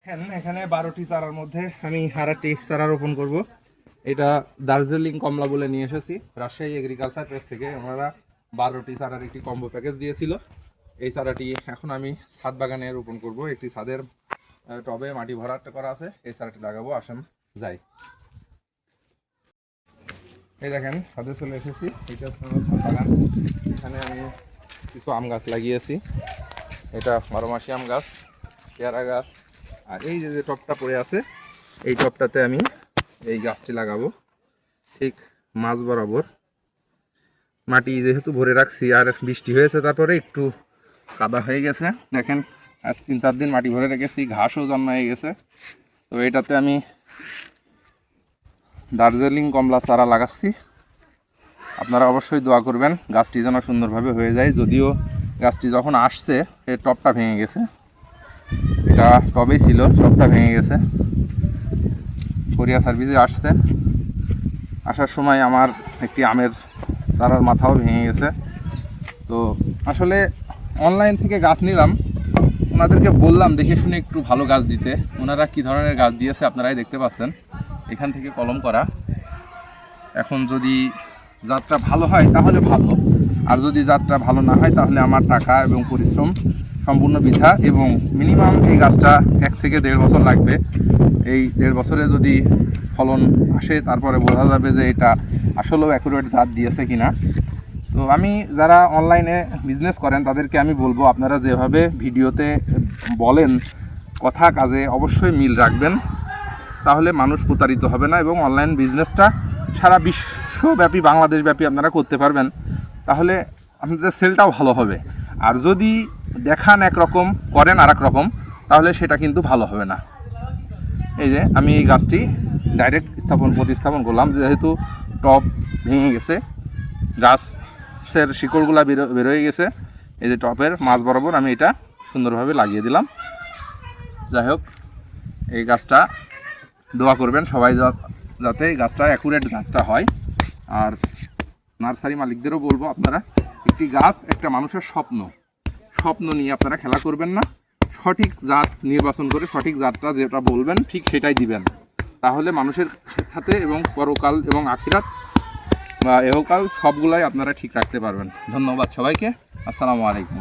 এখানে 12টি চারার মধ্যে আমি আর একটি চারা রোপণ করব। এটা দার্জিলিং কমলা বলে নিয়ে এসেছি রাজশাহী এগ্রিকালচার প্রেস থেকে। ওনারা 12টি চারার একটি কম্বো প্যাকেজ দিয়েছিল। এই চারাটি এখন আমি ছাদ বাগানে রোপণ করব। একটি ছাদের টবে মাটি ভরাট করা আছে, এই চারাটি লাগাবো। আসেন যাই। এই দেখেন ছাদে চলে এসেছি। এটা হচ্ছে ছাদ বাগান। এখানে আমি কিছু আম গাছ লাগিয়েছি। এটা 12 মাসি আম গাছ, পেয়ারা গাছ। আর এই যে টবটা পড়ে আছে, এই টবটাতে আমি এই গাছটি লাগাবো ঠিক মাঝ বরাবর। মাটি যেহেতু ভরে রাখছি আর বৃষ্টি হয়েছে, তারপরে একটু কাদা হয়ে গেছে। দেখেন আজ 3-4 দিন মাটি ভরে রেখেছি, ঘাসও জন্মায়ে গেছে। তো এটাতে আমি দার্জিলিং কমলা চারা লাগাচ্ছি। আপনারা অবশ্যই দোয়া করবেন গাছটি যেন সুন্দরভাবে হয়ে যায়। যদিও গাছটি যখন আসছে এই টবটা ভেঙে গেছে, এটা টবেই ছিল, টবটা ভেঙে গেছে। কোরিয়া সার্ভিসে আসছে, আসার সময় আমার একটি আমের চারার মাথাও ভেঙে গেছে। তো আসলে অনলাইন থেকে গাছ নিলাম, ওনাদেরকে বললাম দেখে শুনে একটু ভালো গাছ দিতে। ওনারা কী ধরনের গাছ দিয়েছে আপনারাই দেখতে পাচ্ছেন, এখান থেকে কলম করা। এখন যদি জাতটা ভালো হয় তাহলে ভালো, আর যদি জাতটা ভালো না হয় তাহলে আমার টাকা এবং পরিশ্রম সম্পূর্ণ বৃথা। এবং মিনিমাম এই গাছটা 1 থেকে 1.5 বছর লাগবে। এই 1.5 বছরে যদি ফলন আসে তারপরে বোঝা যাবে যে এটা আসলেও অ্যাকুরেট জাত দিয়েছে কিনা। তো আমি যারা অনলাইনে বিজনেস করেন তাদেরকে আমি বলবো, আপনারা যেভাবে ভিডিওতে বলেন কথা কাজে অবশ্যই মিল রাখবেন, তাহলে মানুষ প্রতারিত হবে না এবং অনলাইন বিজনেসটা সারা বিশ্বব্যাপী বাংলাদেশব্যাপী আপনারা করতে পারবেন। তাহলে আপনাদের সেলটাও ভালো হবে। আর যদি দেখান একরকম করেন আর এক রকম, তাহলে সেটা কিন্তু ভালো হবে না। এই যে আমি এই গাছটি ডাইরেক্ট প্রতিস্থাপন করলাম, যেহেতু টব ভেঙে গেছে, গাছের শিকড়গুলা বেরোয় গেছে। এই যে টবের মাঝ বরাবর আমি এটা সুন্দরভাবে লাগিয়ে দিলাম। যাই হোক, এই গাছটা দোয়া করবেন সবাই যাতে গাছটা অ্যাকুরেট জাতটা হয়। আর নার্সারি মালিকদেরও বলবো, আপনারা একটি গাছ একটা মানুষের স্বপ্ন নিয়ে আপনারা খেলা করবেন না। সঠিক জাত নির্বাচন করে সঠিক জাতটা যেটা বলবেন ঠিক সেটাই দিবেন, তাহলে মানুষের সাথে এবং পরকাল এবং আখিরাত বা এহকাল সবগুলাই আপনারা ঠিক রাখতে পারবেন। ধন্যবাদ সবাইকে। আসসালামু আলাইকুম।